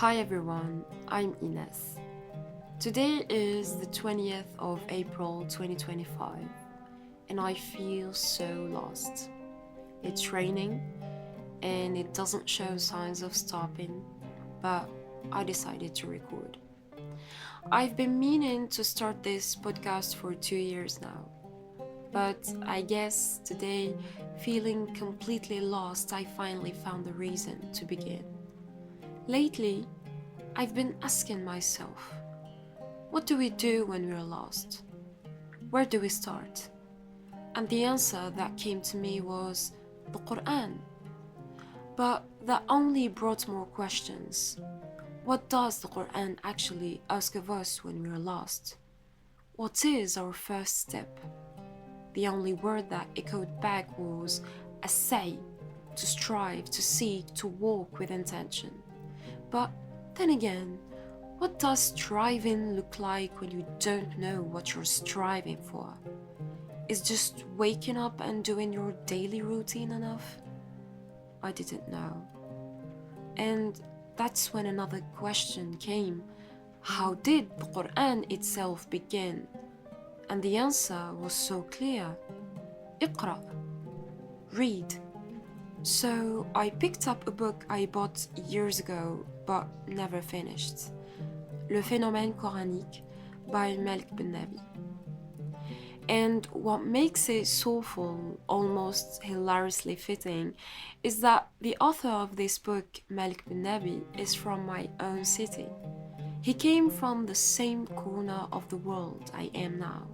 Hi everyone, I'm Ines. Today is the 20th of April 2025 and I feel so lost. It's raining and it doesn't show signs of stopping, but I decided to record. I've been meaning to start this podcast for 2 years now, but I guess today, feeling completely lost, I finally found the reason to begin. Lately, I've been asking myself, what do we do when we're lost? Where do we start? And the answer that came to me was the Quran. But that only brought more questions. What does the Quran actually ask of us when we're lost? What is our first step? The only word that echoed back was assay, to strive, to seek, to walk with intention. But then again, what does striving look like when you don't know what you're striving for? Is just waking up and doing your daily routine enough? I didn't know. And that's when another question came. How did the Quran itself begin? And the answer was so clear. Iqra. Read. So I picked up a book I bought years ago but never finished. Le Phénomène Coranique by Malek Bennabi. And what makes it soulful, almost hilariously fitting, is that the author of this book, Malek Bennabi, is from my own city. He came from the same corner of the world I am now.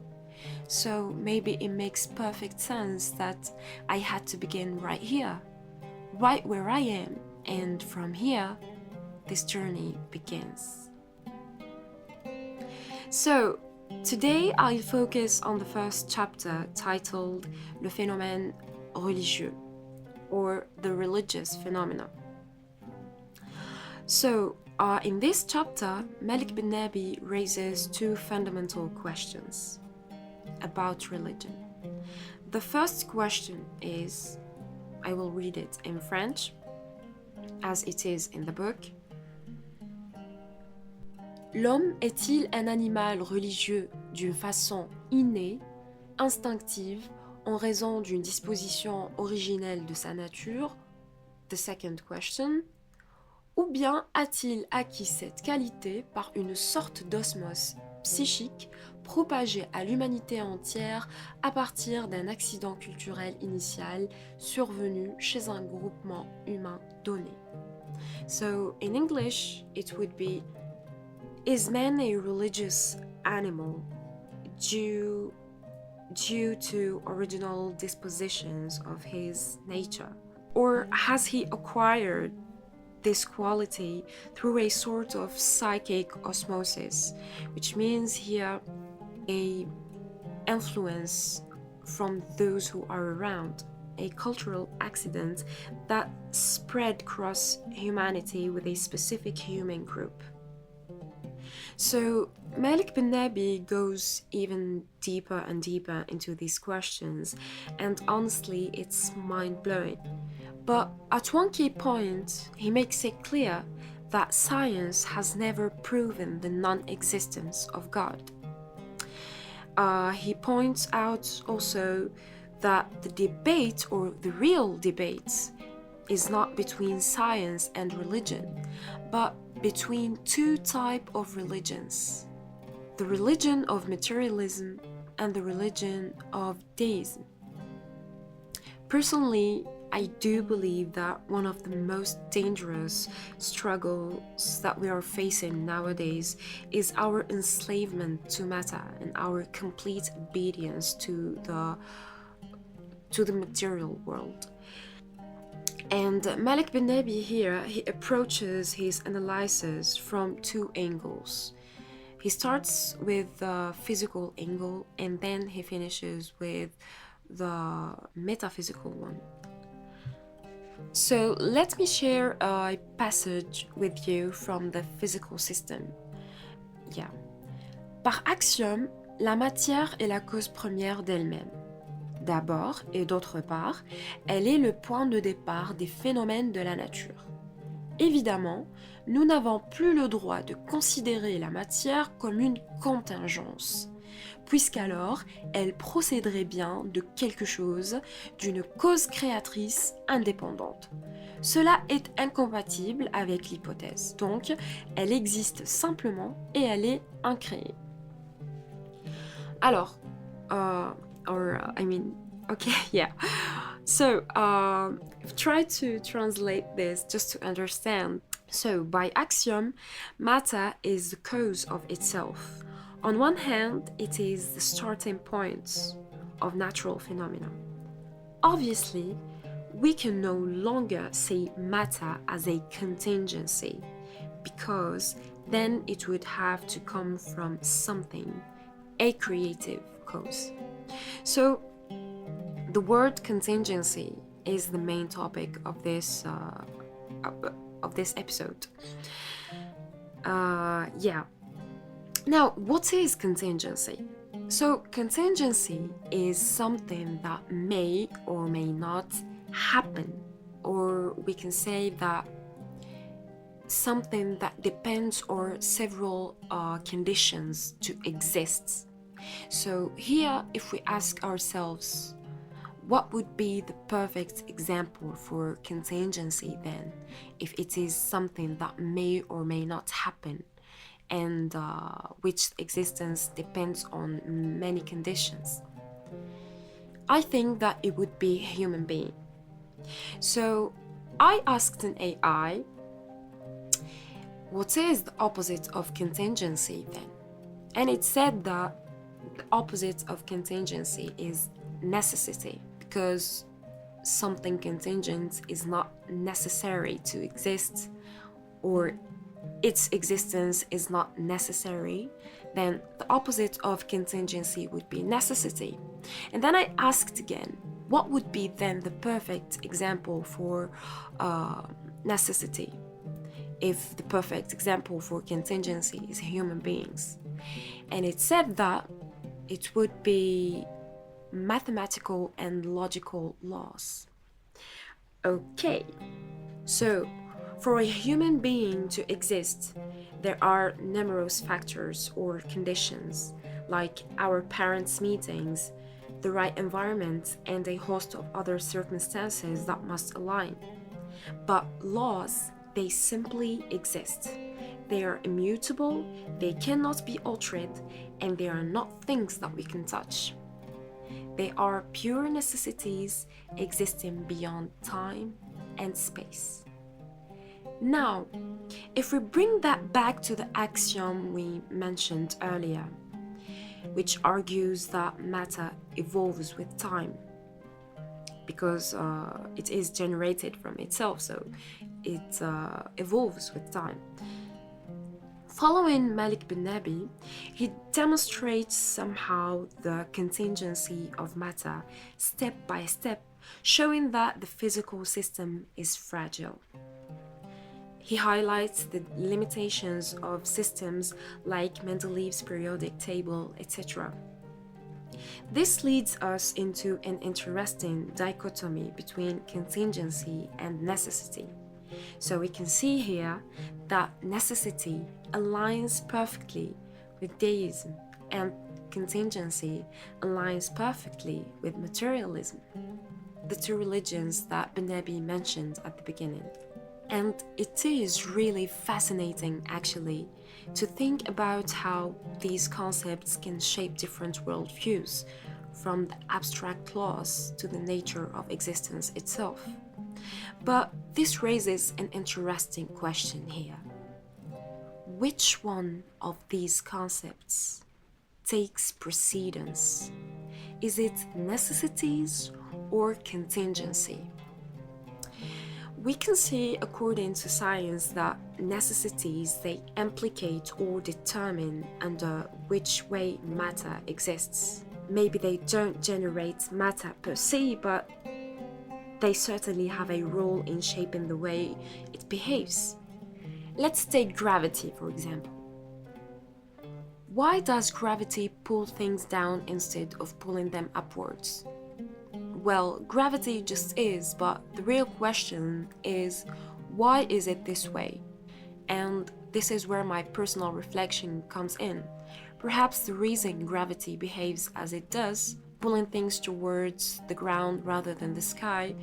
So maybe it makes perfect sense that I had to begin right here, right where I am, and from here, this journey begins. So, today I'll focus on the first chapter titled Le Phénomène Religieux, or the religious phenomena. So, in this chapter, Malek Bennabi raises two fundamental questions about religion. The first question is, I will read it in French, as it is in the book. L'homme est-il un animal religieux d'une façon innée, instinctive, en raison d'une disposition originelle de sa nature? The second question. Ou bien a-t-il acquis cette qualité par une sorte d'osmose psychique propagée à l'humanité entière à partir d'un accident culturel initial survenu chez un groupement humain donné? So, in English, it would be, is man a religious animal due to original dispositions of his nature? Or has he acquired this quality through a sort of psychic osmosis, which means here a influence from those who are around, a cultural accident that spread across humanity with a specific human group? So Malek Bennabi goes even deeper and deeper into these questions, and honestly it's mind-blowing. But at one key point, he makes it clear that science has never proven the non-existence of God. He points out also that the debate, or the real debate, is not between science and religion, but between two types of religions: the religion of materialism and the religion of deism. Personally, I do believe that one of the most dangerous struggles that we are facing nowadays is our enslavement to matter and our complete obedience to the material world. And Malek Bennabi here, he approaches his analysis from two angles. He starts with the physical angle and then he finishes with the metaphysical one. So let me share a passage with you from the physical system. Yeah. Par axiome, la matière est la cause première d'elle-même. D'abord et d'autre part, elle est le point de départ des phénomènes de la nature. Évidemment, nous n'avons plus le droit de considérer la matière comme une contingence, puisqu'alors elle procéderait bien de quelque chose, d'une cause créatrice indépendante. Cela est incompatible avec l'hypothèse, donc elle existe simplement et elle est incréée. Alors, okay, yeah. So, try to translate this just to understand. So, by axiom, matter is the cause of itself. On one hand, it is the starting point of natural phenomena. Obviously, we can no longer say matter as a contingency, because then it would have to come from something, a creative cause. So, the word contingency is the main topic of this episode. Yeah. Now, what is contingency? So, contingency is something that may or may not happen, or we can say that something that depends on several conditions to exist. So here, if we ask ourselves, what would be the perfect example for contingency then, if it is something that may or may not happen, and which existence depends on many conditions? I think that it would be a human being. So I asked an AI, what is the opposite of contingency then? And it said that the opposite of contingency is necessity, because something contingent is not necessary to exist, or its existence is not necessary. Then the opposite of contingency would be necessity. And then I asked again, what would be then the perfect example for necessity, if the perfect example for contingency is human beings? And it said that it would be mathematical and logical laws. Okay, so for a human being to exist, there are numerous factors or conditions, like our parents' meetings, the right environment, and a host of other circumstances that must align. But laws, they simply exist. They are immutable, they cannot be altered, and they are not things that we can touch. They are pure necessities existing beyond time and space. Now, if we bring that back to the axiom we mentioned earlier, which argues that matter evolves with time, because it is generated from itself, so it evolves with time. Following Malek Bennabi, he demonstrates somehow the contingency of matter step by step, showing that the physical system is fragile. He highlights the limitations of systems like Mendeleev's periodic table, etc. This leads us into an interesting dichotomy between contingency and necessity. So we can see here that necessity aligns perfectly with deism, and contingency aligns perfectly with materialism, the two religions that Bennabi mentioned at the beginning. And it is really fascinating, actually, to think about how these concepts can shape different worldviews, from the abstract laws to the nature of existence itself. But this raises an interesting question here. Which one of these concepts takes precedence? Is it necessities or contingency? We can see, according to science, that necessities, they implicate or determine under which way matter exists. Maybe they don't generate matter per se, but they certainly have a role in shaping the way it behaves. Let's take gravity, for example. Why does gravity pull things down instead of pulling them upwards? Well, gravity just is, but the real question is, why is it this way? And this is where my personal reflection comes in. Perhaps the reason gravity behaves as it does, pulling things towards the ground rather than the sky,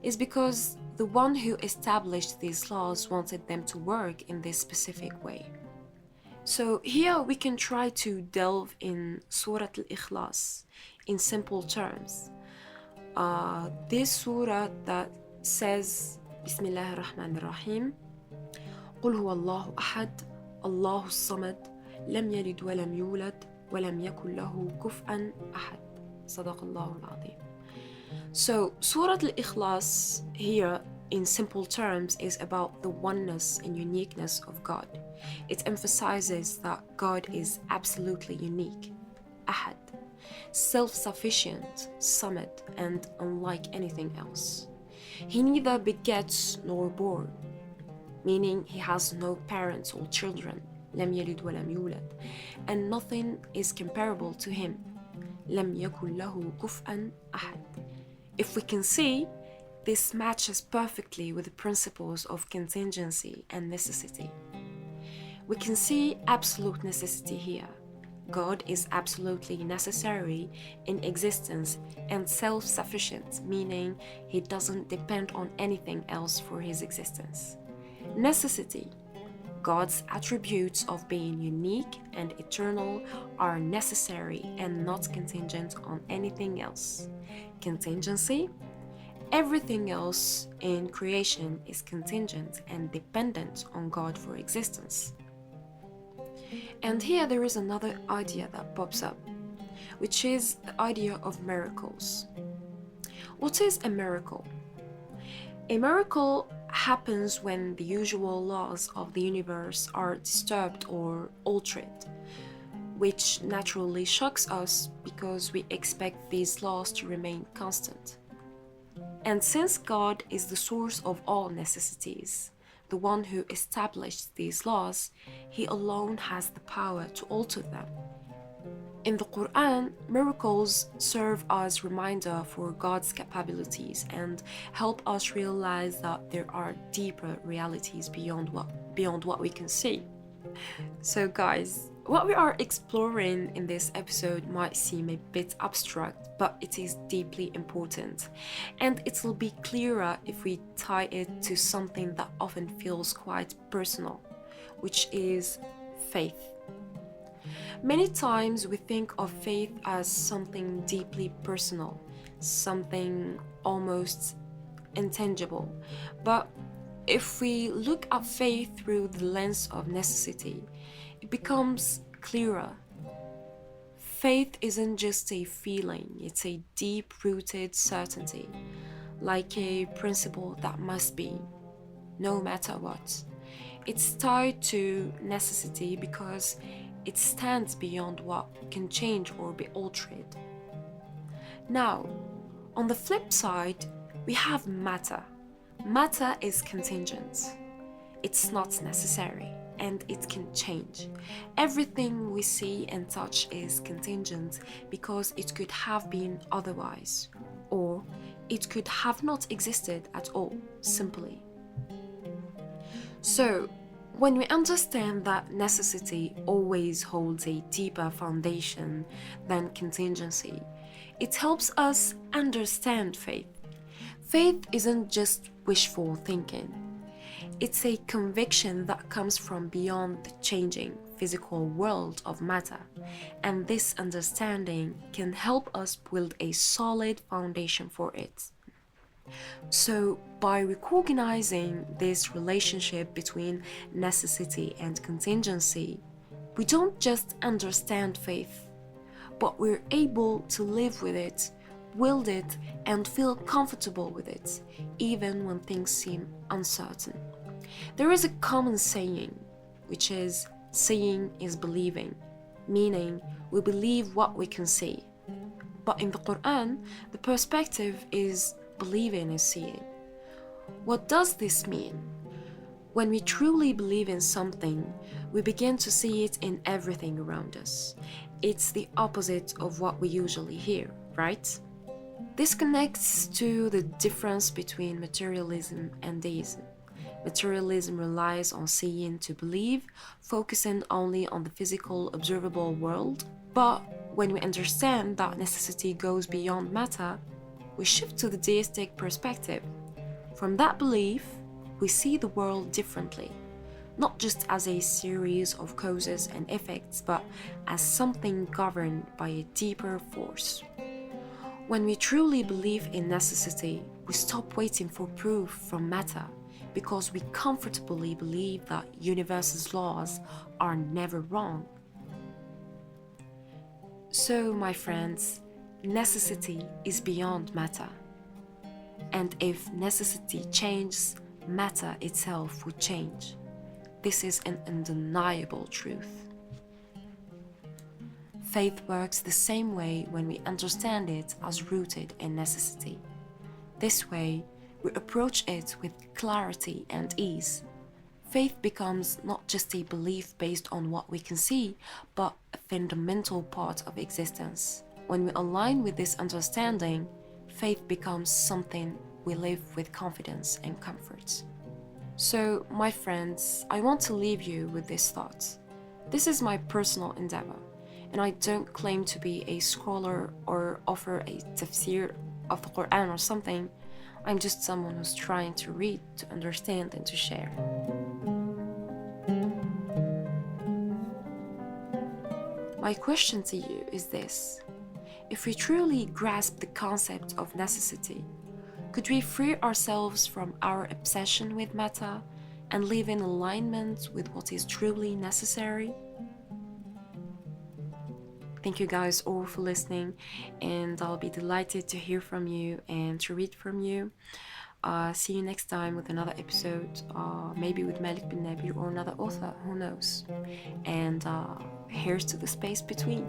is because the one who established these laws wanted them to work in this specific way. So here we can try to delve in Surat Al-Ikhlas in simple terms. This surah that says Bismillah ar-Rahman ar-Rahim, قل هو الله أحد الله الصمد لم يلد ولم يولد ولم يكن له كفوا أحد صدق الله العظيم. So Surat Al-Ikhlas here in simple terms is about the oneness and uniqueness of God. It emphasizes that God is absolutely unique, Ahad, self-sufficient, Samad, and unlike anything else. He neither begets nor born, meaning he has no parents or children, لم يلد ولم يولد, and nothing is comparable to him, لم يكن له كفوا أحد. If we can see, this matches perfectly with the principles of contingency and necessity. We can see absolute necessity here. God is absolutely necessary in existence and self-sufficient, meaning he doesn't depend on anything else for his existence. Necessity. God's attributes of being unique and eternal are necessary and not contingent on anything else. Contingency. Everything else in creation is contingent and dependent on God for existence. And here there is another idea that pops up, which is the idea of miracles. What is a miracle? A miracle happens when the usual laws of the universe are disturbed or altered, which naturally shocks us because we expect these laws to remain constant. And since God is the source of all necessities, the one who established these laws, he alone has the power to alter them. In the Quran, miracles serve as reminder for God's capabilities and help us realize that there are deeper realities beyond what we can see. So guys, what we are exploring in this episode might seem a bit abstract, but it is deeply important. And it will be clearer if we tie it to something that often feels quite personal, which is faith. Many times we think of faith as something deeply personal, something almost intangible. But if we look at faith through the lens of necessity, it becomes clearer. Faith isn't just a feeling, it's a deep-rooted certainty, like a principle that must be, no matter what. It's tied to necessity because it stands beyond what can change or be altered. Now, on the flip side, we have matter. Matter is contingent. It's not necessary, and it can change. Everything we see and touch is contingent because it could have been otherwise, or it could have not existed at all, simply. So, when we understand that necessity always holds a deeper foundation than contingency, it helps us understand faith. Faith isn't just wishful thinking. It's a conviction that comes from beyond the changing physical world of matter, and this understanding can help us build a solid foundation for it. So, by recognizing this relationship between necessity and contingency, we don't just understand faith, but we're able to live with it, wield it, and feel comfortable with it, even when things seem uncertain. There is a common saying, which is, seeing is believing, meaning we believe what we can see. But in the Quran, the perspective is believing is seeing. What does this mean? When we truly believe in something, we begin to see it in everything around us. It's the opposite of what we usually hear, right? This connects to the difference between materialism and deism. Materialism relies on seeing to believe, focusing only on the physical, observable world. But when we understand that necessity goes beyond matter, we shift to the deistic perspective. From that belief, we see the world differently, not just as a series of causes and effects, but as something governed by a deeper force. When we truly believe in necessity, we stop waiting for proof from matter because we comfortably believe that universe's laws are never wrong. So, my friends, necessity is beyond matter. And if necessity changes, matter itself would change. This is an undeniable truth. Faith works the same way when we understand it as rooted in necessity. This way, we approach it with clarity and ease. Faith becomes not just a belief based on what we can see, but a fundamental part of existence. When we align with this understanding, faith becomes something we live with confidence and comfort. So, my friends, I want to leave you with this thought. This is my personal endeavor, and I don't claim to be a scholar or offer a tafsir of the Quran or something. I'm just someone who's trying to read, to understand, and to share. My question to you is this: if we truly grasp the concept of necessity, could we free ourselves from our obsession with matter and live in alignment with what is truly necessary? Thank you guys all for listening, and I'll be delighted to hear from you and to read from you. See you next time with another episode, maybe with Malek Bennabi or another author, who knows. And here's to the space between.